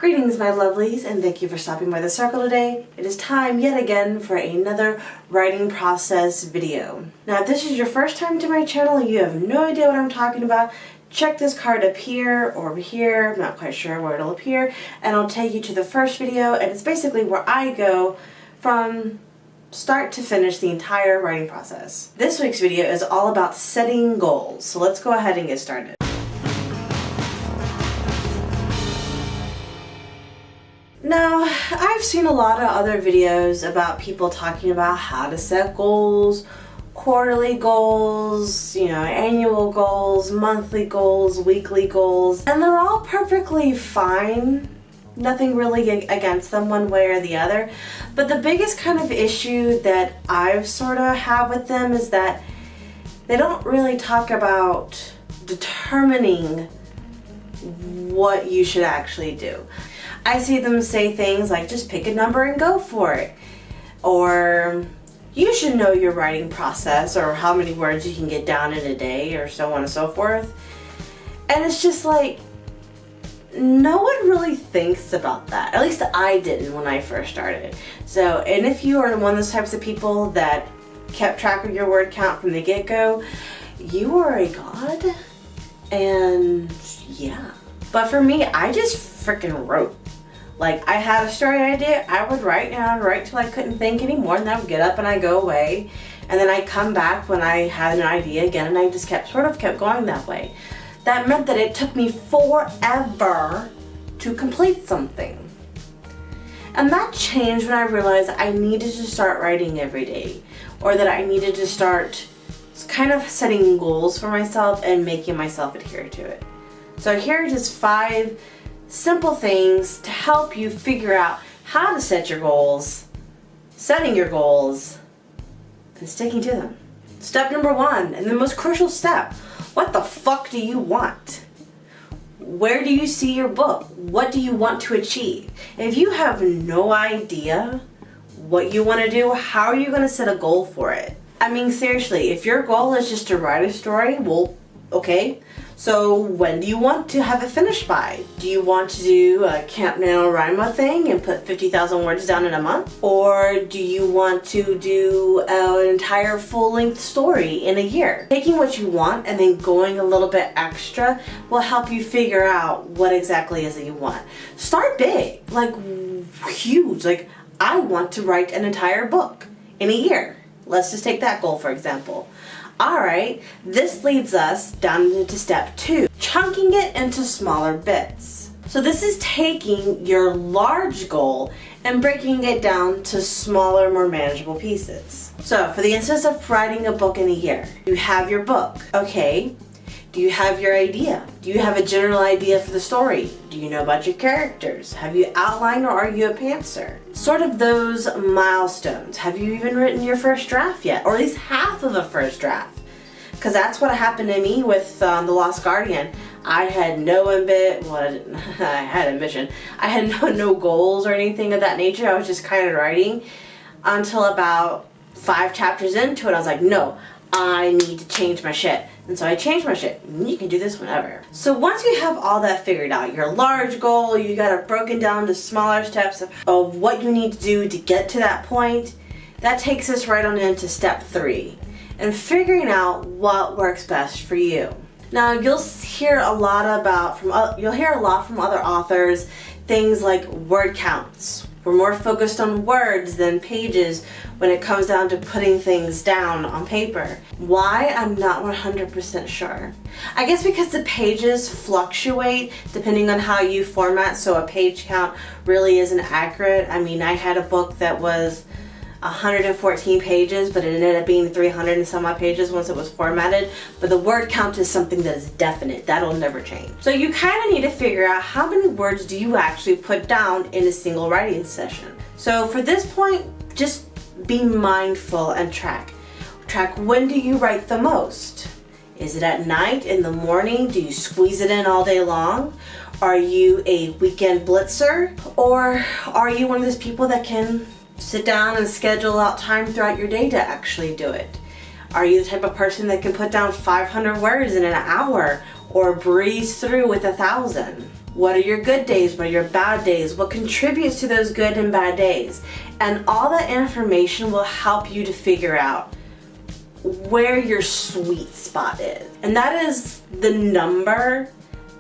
Greetings my lovelies, and thank you for stopping by the circle today. It is time yet again for another writing process video. Now if this is your first time to my channel and you have no idea what I'm talking about, check this card up here or over here, I'm not quite sure where it'll appear, and I'll take you to the first video, and it's basically where I go from start to finish the entire writing process. This week's video is all about setting goals, so let's go ahead and get started. Now, I've seen a lot of other videos about people talking about how to set goals, quarterly goals, annual goals, monthly goals, weekly goals, and they're all perfectly fine. Nothing really against them one way or the other. But the biggest kind of issue that I've sort of have with them is that they don't really talk about determining what you should actually do. I see them say things like, just pick a number and go for it. Or, you should know your writing process, or how many words you can get down in a day, or so on and so forth. And it's just like, no one really thinks about that. At least I didn't when I first started. So, and if you are one of those types of people that kept track of your word count from the get-go, you are a god. And yeah. But for me, I just freaking wrote. Like, I had a story idea, I would write and I would write till I couldn't think anymore, and then I would get up and I'd go away, and then I'd come back when I had an idea again, and I just kept going that way. That meant that it took me forever to complete something. And that changed when I realized I needed to start writing every day, or that I needed to start kind of setting goals for myself and making myself adhere to it. So here are just 5 simple things to help you figure out how to set your goals, setting your goals, and sticking to them. Step number 1, and the most crucial step, what the fuck do you want? Where do you see your book? What do you want to achieve? If you have no idea what you want to do, how are you going to set a goal for it? I mean, seriously, if your goal is just to write a story, well, okay. So when do you want to have it finished by? Do you want to do a Camp NaNoWriMo thing and put 50,000 words down in a month? Or do you want to do an entire full-length story in a year? Taking what you want and then going a little bit extra will help you figure out what exactly is that you want. Start big, like huge. Like, I want to write an entire book in a year. Let's just take that goal for example. Alright, this leads us down into step 2, chunking it into smaller bits. So this is taking your large goal and breaking it down to smaller, more manageable pieces. So for the instance of writing a book in a year, you have your book. Okay, do you have your idea? Do you have a general idea for the story? Do you know about your characters? Have you outlined, or are you a pantser? Sort of those milestones. Have you even written your first draft yet? Or at least half of a first draft? Because that's what happened to me with The Lost Guardian. I had no ambition. I had ambition. I had no goals or anything of that nature. I was just kind of writing until about 5 chapters into it. I was like, no, I need to change my shit. And so I changed my shit. You can do this whenever. So once you have all that figured out, your large goal, you got it broken down to smaller steps of what you need to do to get to that point, that takes us right on into step 3. And figuring out what works best for you. Now you'll hear a lot from other authors, things like word counts. We're more focused on words than pages when it comes down to putting things down on paper. Why? I'm not 100% sure. I guess because the pages fluctuate depending on how you format, so a page count really isn't accurate. I mean, I had a book that was 114 pages, but it ended up being 300 and some odd pages once it was formatted. But the word count is something that is definite. That'll never change. So you kind of need to figure out how many words do you actually put down in a single writing session. So for this point, just be mindful and track. Track, when do you write the most? Is it at night, in the morning? Do you squeeze it in all day long? Are you a weekend blitzer? Or are you one of those people that can sit down and schedule out time throughout your day to actually do it? Are you the type of person that can put down 500 words in an hour, or breeze through with 1,000? What are your good days? What are your bad days? What contributes to those good and bad days? And all that information will help you to figure out where your sweet spot is. And that is the number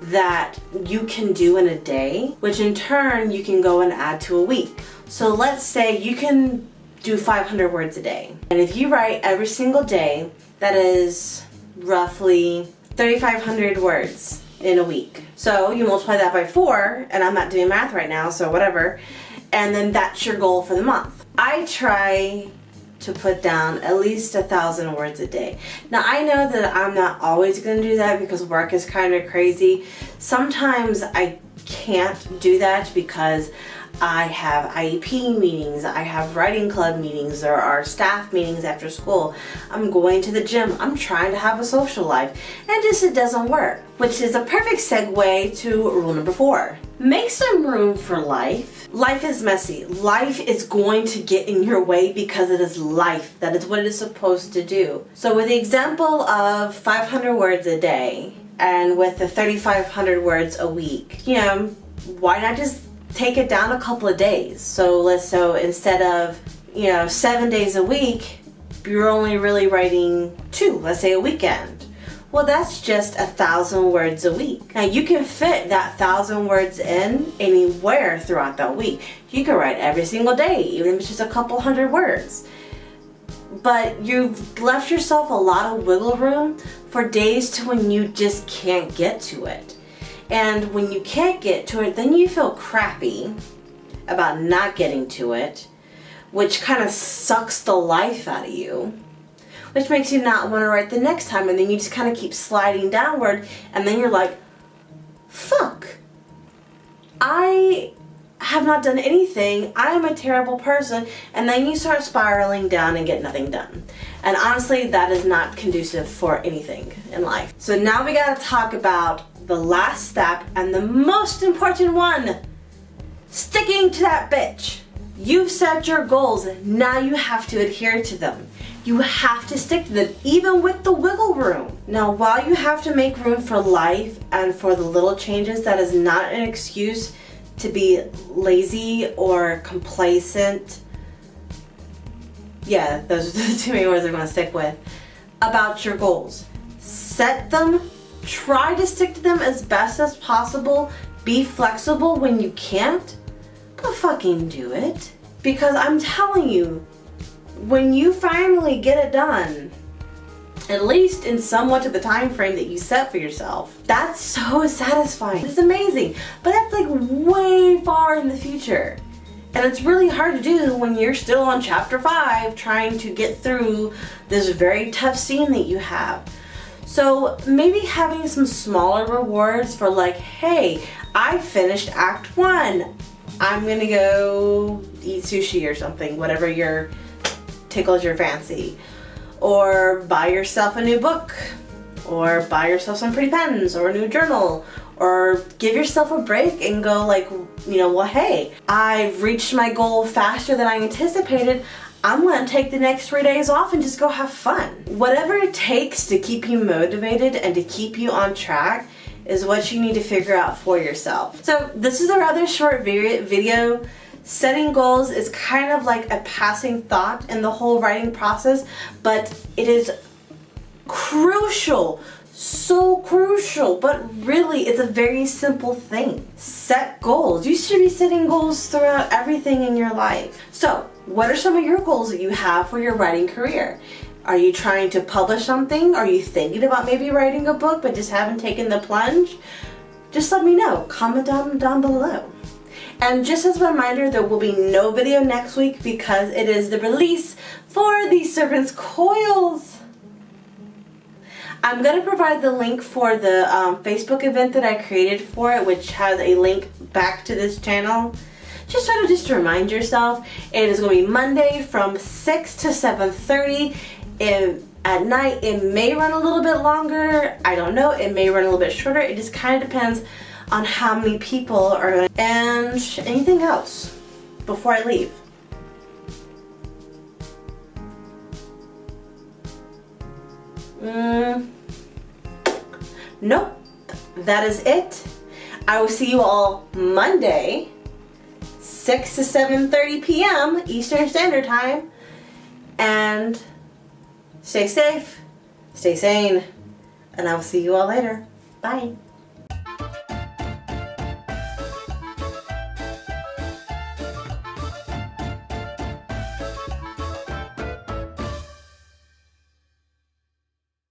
that you can do in a day, which in turn you can go and add to a week. So let's say you can do 500 words a day. And if you write every single day, that is roughly 3,500 words in a week. So you multiply that by 4, and I'm not doing math right now, so whatever, and then that's your goal for the month. I try to put down at least 1,000 words a day. Now I know that I'm not always gonna do that because work is kind of crazy. Sometimes I can't do that because I have IEP meetings, I have writing club meetings, there are staff meetings after school, I'm going to the gym, I'm trying to have a social life, and just it doesn't work. Which is a perfect segue to rule number 4. Make some room for life. Life is messy. Life is going to get in your way because it is life. That is what it is supposed to do. So with the example of 500 words a day and with the 3,500 words a week, you know, why not just take it down a couple of days? So instead of, 7 days a week, you're only really writing 2, let's say a weekend. Well, that's just 1,000 words a week. Now you can fit that 1,000 words in anywhere throughout the week. You can write every single day, even if it's just a couple hundred words. But you've left yourself a lot of wiggle room for days to when you just can't get to it. And when you can't get to it, then you feel crappy about not getting to it, which kind of sucks the life out of you, which makes you not want to write the next time, and then you just kind of keep sliding downward, and then you're like, fuck, I have not done anything, I am a terrible person, and then you start spiraling down and get nothing done. And honestly, that is not conducive for anything in life. So now we gotta talk about the last step and the most important one, sticking to that bitch. You've set your goals, now you have to adhere to them. You have to stick to them, even with the wiggle room. Now, while you have to make room for life and for the little changes, that is not an excuse to be lazy or complacent. Yeah, those are the 2 main words I'm gonna stick with. About your goals. Set them, try to stick to them as best as possible, be flexible when you can't, but fucking do it. Because I'm telling you, when you finally get it done, at least in somewhat of the time frame that you set for yourself, that's so satisfying. It's amazing, but that's like way far in the future. And it's really hard to do when you're still on chapter 5 trying to get through this very tough scene that you have. So maybe having some smaller rewards for like, hey, I finished act 1. I'm gonna go eat sushi or something, whatever tickles your fancy. Or buy yourself a new book, or buy yourself some pretty pens, or a new journal, or give yourself a break and go like, well, hey, I've reached my goal faster than I anticipated. I'm gonna take the next 3 days off and just go have fun. Whatever it takes to keep you motivated and to keep you on track is what you need to figure out for yourself. So this is a rather short video. Setting goals is kind of like a passing thought in the whole writing process, but it is crucial, so crucial, but really it's a very simple thing. Set goals. You should be setting goals throughout everything in your life. So what are some of your goals that you have for your writing career? Are you trying to publish something? Are you thinking about maybe writing a book but just haven't taken the plunge? Just let me know. Comment down below. And just as a reminder, there will be no video next week because it is the release for the Serpent's Coils. I'm going to provide the link for the Facebook event that I created for it, which has a link back to this channel. Just to remind yourself, it is going to be Monday from 6 to 7:30 at night. It may run a little bit longer. I don't know. It may run a little bit shorter. It just kind of depends on how many people are, and anything else before I leave. Nope, that is it. I will see you all Monday, 6 to 7:30 p.m. Eastern Standard Time. And stay safe, stay sane, and I will see you all later. Bye.